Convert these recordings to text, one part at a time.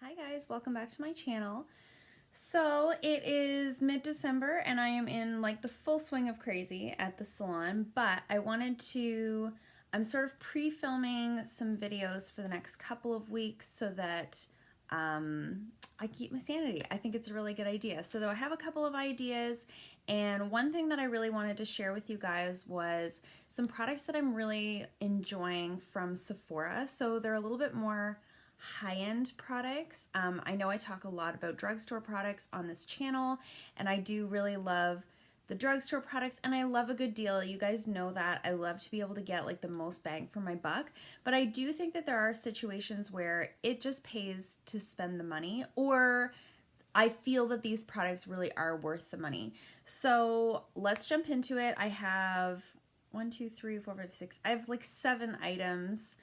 Hi guys, welcome back to my channel. So it is mid-December and I am in like the full swing of crazy at the salon, but I'm sort of pre-filming some videos for the next couple of weeks so that I keep my sanity. I think it's a really good idea. So though I have a couple of ideas, and one thing that I really wanted to share with you guys was some products that I'm really enjoying from Sephora. So they're a little bit more high-end products. I know I talk a lot about drugstore products on this channel, and I do really love the drugstore products, and I love a good deal. You guys know that. I love to be able to get like the most bang for my buck, but I do think that there are situations where it just pays to spend the money, or I feel that these products really are worth the money. So let's jump into it. I have 1, 2, 3, 4, 5, 6. I have like 7 items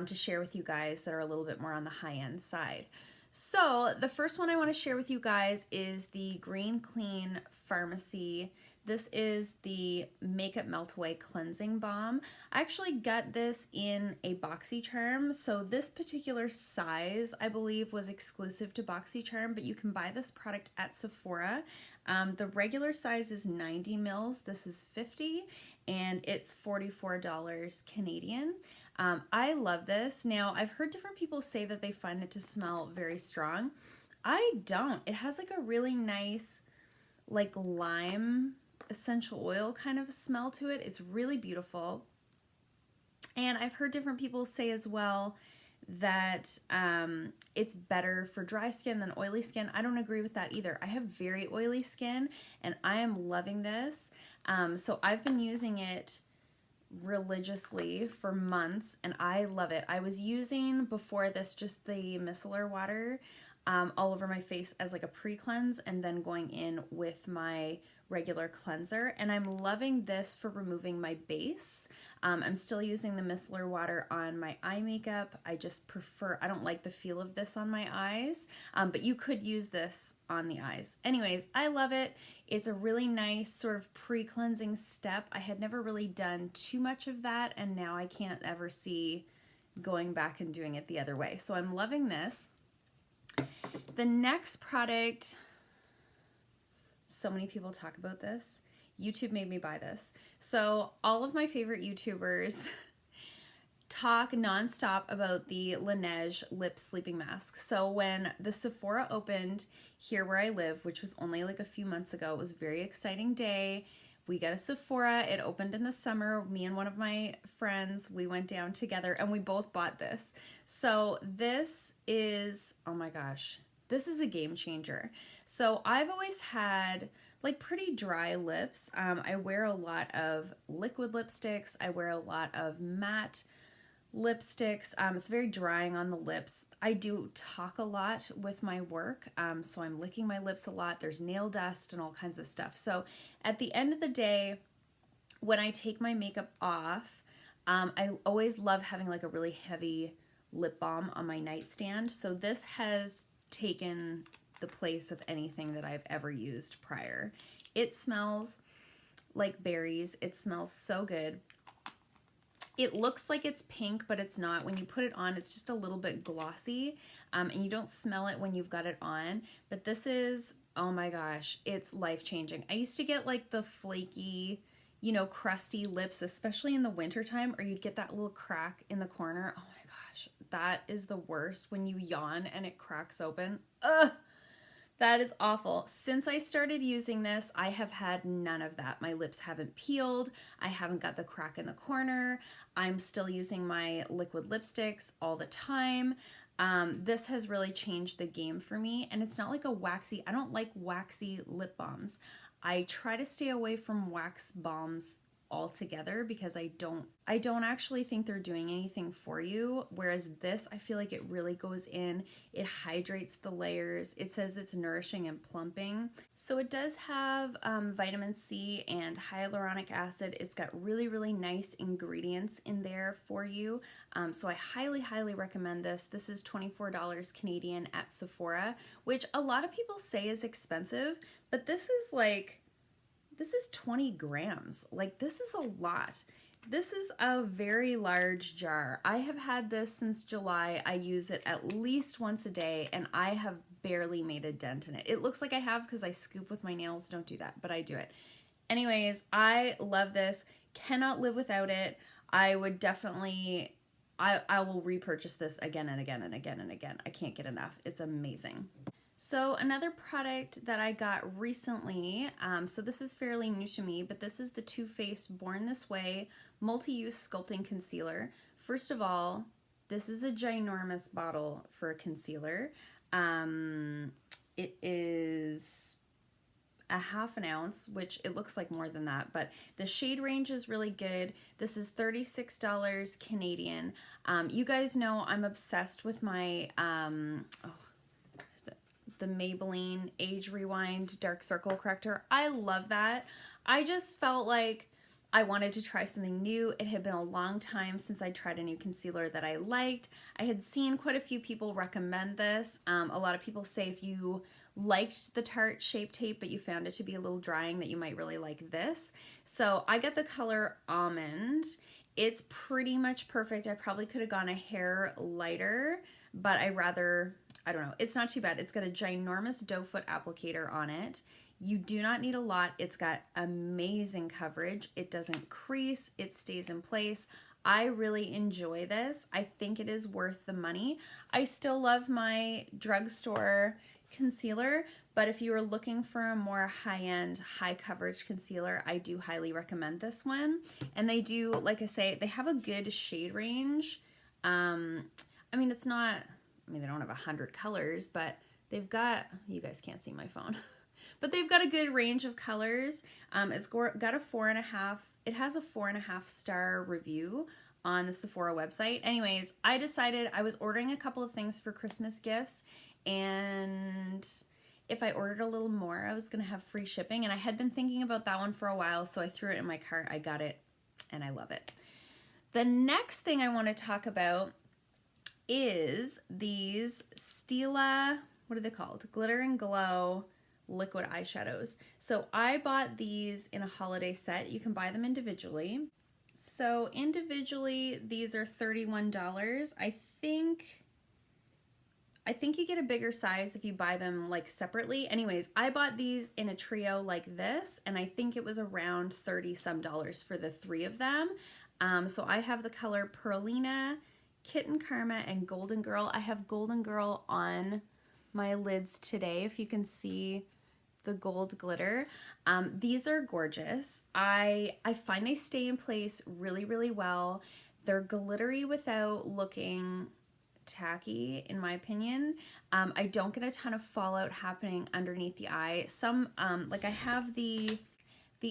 to share with you guys that are a little bit more on the high-end side. So the first one I want to share with you guys is the Green Clean Farmacy. This is the Makeup Melt Away Cleansing Balm. I actually got this in a BoxyCharm, so this particular size I believe was exclusive to BoxyCharm, but you can buy this product at Sephora. The regular size is 90 mils, this is 50, and it's $44 Canadian. I love this. Now, I've heard different people say that they find it to smell very strong. I don't. It has like a really nice, like lime essential oil kind of smell to it. It's really beautiful. And I've heard different people say as well that it's better for dry skin than oily skin. I don't agree with that either. I have very oily skin and I am loving this. So I've been using it religiously for months and I love it. I was using before this just the micellar water all over my face as like a pre-cleanse and then going in with my regular cleanser, and I'm loving this for removing my base. I'm still using the micellar water on my eye makeup. I just prefer, I don't like the feel of this on my eyes, but you could use this on the eyes. Anyways, I love it. It's a really nice sort of pre-cleansing step. I had never really done too much of that, and now I can't ever see going back and doing it the other way. So I'm loving this. The next product, so many people talk about this. YouTube made me buy this. So all of my favorite YouTubers talk nonstop about the LaNeige lip sleeping mask. So when the Sephora opened here where I live, which was only like a few months ago, it was a very exciting day. We got a Sephora, it opened in the summer. Me and one of my friends, we went down together and we both bought this. So this is, oh my gosh, this is a game changer. So I've always had like pretty dry lips. I wear a lot of liquid lipsticks. I wear a lot of matte lipsticks. It's very drying on the lips. I do talk a lot with my work, so I'm licking my lips a lot. There's nail dust and all kinds of stuff. So at the end of the day, when I take my makeup off, I always love having like a really heavy lip balm on my nightstand. So this has taken the place of anything that I've ever used prior. It smells like berries. It smells so good. It looks like it's pink, but it's not. When you put it on, it's just a little bit glossy, and you don't smell it when you've got it on. But this is, oh my gosh, it's life-changing. I used to get like the flaky, you know, crusty lips, especially in the wintertime, or you'd get that little crack in the corner. Oh my gosh, that is the worst when you yawn and it cracks open. Ugh! That is awful. Since I started using this, I have had none of that. My lips haven't peeled. I haven't got the crack in the corner. I'm still using my liquid lipsticks all the time. This has really changed the game for me, and it's not like a waxy, I don't like waxy lip balms. I try to stay away from wax balms altogether because I don't actually think they're doing anything for you, whereas this, I feel like it really goes in, it hydrates the layers. It says it's nourishing and plumping, so it does have vitamin C and hyaluronic acid. It's got really nice ingredients in there for you, so I highly recommend this. This is $24 Canadian at Sephora, which a lot of people say is expensive, but this is 20 grams. Like, this is a lot. This is a very large jar. I have had this since July. I use it at least once a day, and I have barely made a dent in it. It looks like I have because I scoop with my nails. Don't do that, but I do it. Anyways, I love this. Cannot live without it. I would definitely, I will repurchase this again and again and again and again. I can't get enough. It's amazing. So another product that I got recently, so this is fairly new to me, but this is the Too Faced Born This Way Multi-Use Sculpting Concealer. First of all, this is a ginormous bottle for a concealer. It is a ½ ounce, which it looks like more than that, but the shade range is really good. This is $36 Canadian. You guys know I'm obsessed with my, the Maybelline Age Rewind Dark Circle Corrector. I love that. I just felt like I wanted to try something new. It had been a long time since I tried a new concealer that I liked. I had seen quite a few people recommend this. A lot of people say if you liked the Tarte Shape Tape but you found it to be a little drying, that you might really like this. So I got the color Almond. It's pretty much perfect. I probably could have gone a hair lighter, but I don't know. It's not too bad. It's got a ginormous doe foot applicator on it. You do not need a lot. It's got amazing coverage. It doesn't crease. It stays in place. I really enjoy this. I think it is worth the money. I still love my drugstore concealer, but if you are looking for a more high-end, high-coverage concealer, I do highly recommend this one. And they do, like I say, they have a good shade range. I mean, it's not, I mean, they don't have 100 colors, but they've got, you guys can't see my phone, but they've got a good range of colors. It's got a 4.5, it has a 4.5 star review on the Sephora website. Anyways, I decided I was ordering a couple of things for Christmas gifts, and if I ordered a little more, I was gonna have free shipping, and I had been thinking about that one for a while, so I threw it in my cart. I got it, and I love it. The next thing I want to talk about is these Stila, what are they called? Glitter and Glow liquid eyeshadows. So I bought these in a holiday set. You can buy them individually. So individually, these are $31. I think you get a bigger size if you buy them like separately. Anyways, I bought these in a trio like this, and I think it was around $30-some for the 3 of them. So I have the color Perlina, Kitten Karma, and Golden Girl. I have Golden Girl on my lids today, if you can see the gold glitter. These are gorgeous. I find they stay in place really, really well. They're glittery without looking tacky, in my opinion. I don't get a ton of fallout happening underneath the eye. Some, like I have the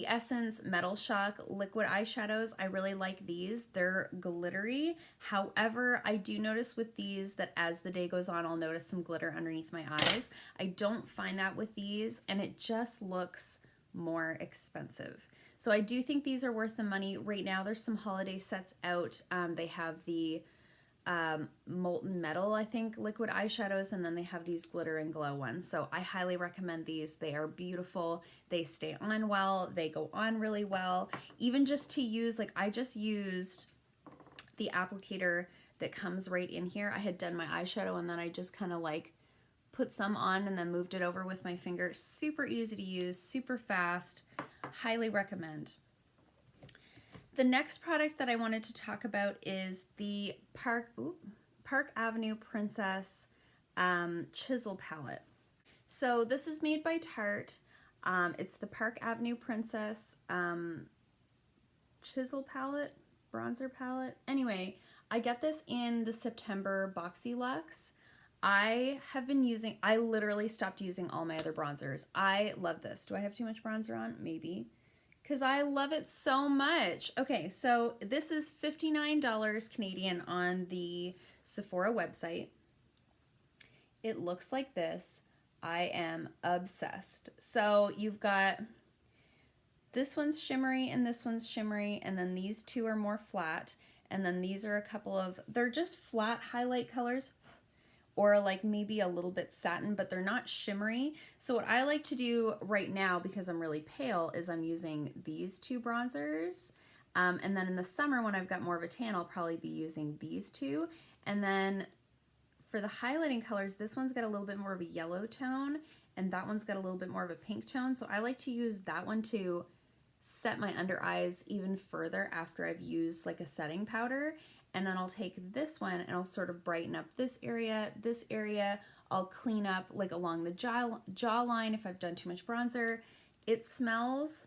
Essence Metal Shock liquid eyeshadows. I really like these. They're glittery. However, I do notice with these that as the day goes on, I'll notice some glitter underneath my eyes. I don't find that with these, and it just looks more expensive. So I do think these are worth the money. Right now, there's some holiday sets out. They have the Molten Metal, I think, liquid eyeshadows, and then they have these Glitter and Glow ones. So I highly recommend these. They are beautiful. They stay on well. They go on really well. Even just to use, like I just used the applicator that comes right in here. I had done my eyeshadow, and then I just kind of like put some on and then moved it over with my finger. Super easy to use, super fast. Highly recommend. The next product that I wanted to talk about is the Park Avenue Princess Chisel Palette. So this is made by Tarte. It's the Park Avenue Princess Chisel Palette, Bronzer Palette. Anyway, I got this in the September Boxy Luxe. I literally stopped using all my other bronzers. I love this. Do I have too much bronzer on? Maybe. Because I love it so much. Okay, so this is $59 Canadian on the Sephora website. It looks like this. I am obsessed. So you've got, this one's shimmery and this one's shimmery, and then these two are more flat, and then these are a couple of, they're just flat highlight colors, or like maybe a little bit satin, but they're not shimmery. So what I like to do right now, because I'm really pale, is I'm using these two bronzers. And then in the summer when I've got more of a tan, I'll probably be using these two. And then for the highlighting colors, this one's got a little bit more of a yellow tone and that one's got a little bit more of a pink tone. So I like to use that one to set my under eyes even further after I've used like a setting powder. And then I'll take this one and I'll sort of brighten up this area, this area. I'll clean up like along the jawline if I've done too much bronzer. It smells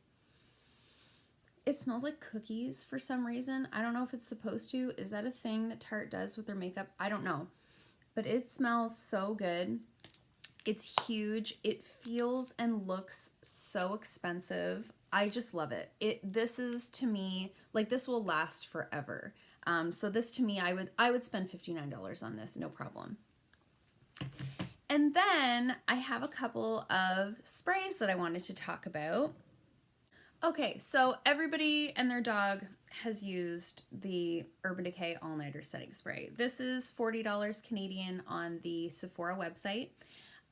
like cookies for some reason. I don't know if it's supposed to. Is that a thing that Tarte does with their makeup? I don't know. But it smells so good. It's huge. It feels and looks so expensive. I just love it. This is to me, like this will last forever. So this to me, I would spend $59 on this, no problem. And then I have a couple of sprays that I wanted to talk about. Okay, so everybody and their dog has used the Urban Decay All Nighter Setting Spray. This is $40 Canadian on the Sephora website.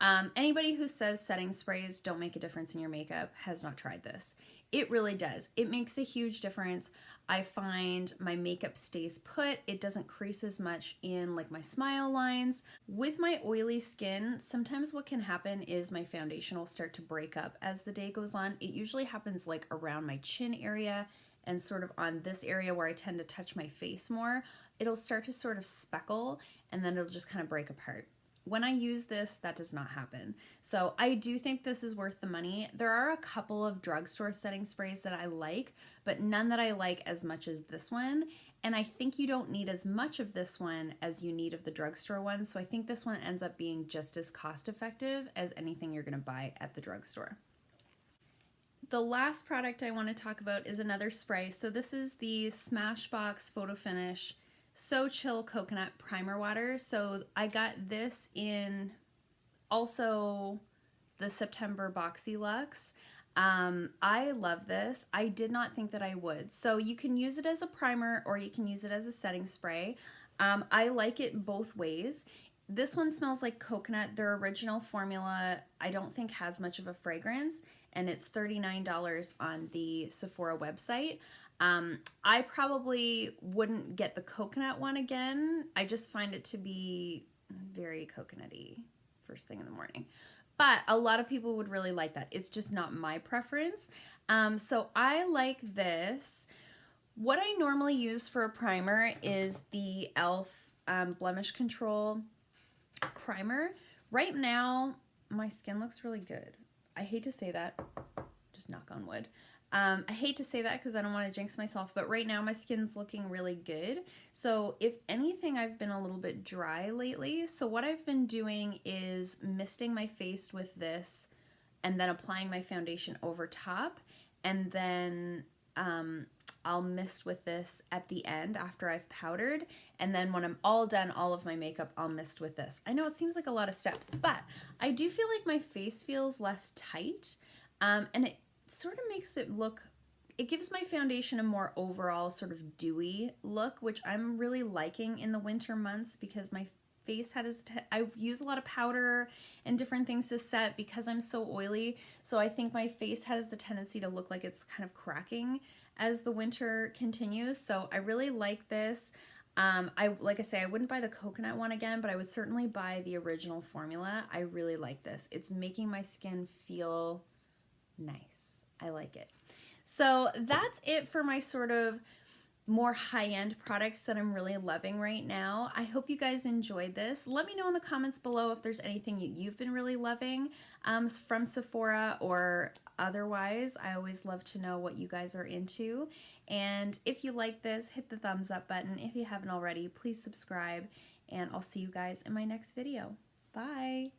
Anybody who says setting sprays don't make a difference in your makeup has not tried this. It really does. It makes a huge difference. I find my makeup stays put. It doesn't crease as much in like my smile lines. With my oily skin, sometimes what can happen is my foundation will start to break up as the day goes on. It usually happens like around my chin area and sort of on this area where I tend to touch my face more. It'll start to sort of speckle and then it'll just kind of break apart. When I use this, that does not happen. So I do think this is worth the money. There are a couple of drugstore setting sprays that I like, but none that I like as much as this one. And I think you don't need as much of this one as you need of the drugstore one. So I think this one ends up being just as cost effective as anything you're gonna buy at the drugstore. The last product I want to talk about is another spray. So this is the Smashbox Photo Finish So Chill Coconut Primer Water. So I got this in also the September Boxy Luxe. I love this. I did not think that I would. So you can use it as a primer or you can use it as a setting spray. I like it both ways. This one smells like coconut. Their original formula I don't think has much of a fragrance, and it's $39 on the Sephora website. I probably wouldn't get the coconut one again. I just find it to be very coconutty first thing in the morning. But a lot of people would really like that. It's just not my preference. So I like this. What I normally use for a primer is the e.l.f. Blemish Control primer. Right now, my skin looks really good. I hate to say that. Just knock on wood. I hate to say that because I don't want to jinx myself, but right now my skin's looking really good. So if anything, I've been a little bit dry lately. So what I've been doing is misting my face with this and then applying my foundation over top. And then I'll mist with this at the end after I've powdered. And then when I'm all done, all of my makeup, I'll mist with this. I know it seems like a lot of steps, but I do feel like my face feels less tight. And it sort of makes it look, it gives my foundation a more overall sort of dewy look, which I'm really liking in the winter months because my face I use a lot of powder and different things to set because I'm so oily. So I think my face has the tendency to look like it's kind of cracking as the winter continues. So I really like this. Like I say, I wouldn't buy the coconut one again, but I would certainly buy the original formula. I really like this. It's making my skin feel nice. I like it. So that's it for my sort of more high-end products that I'm really loving right now. I hope you guys enjoyed this. Let me know in the comments below if there's anything you've been really loving from Sephora or otherwise. I always love to know what you guys are into. And if you like this, hit the thumbs up button. If you haven't already, please subscribe, and I'll see you guys in my next video. Bye!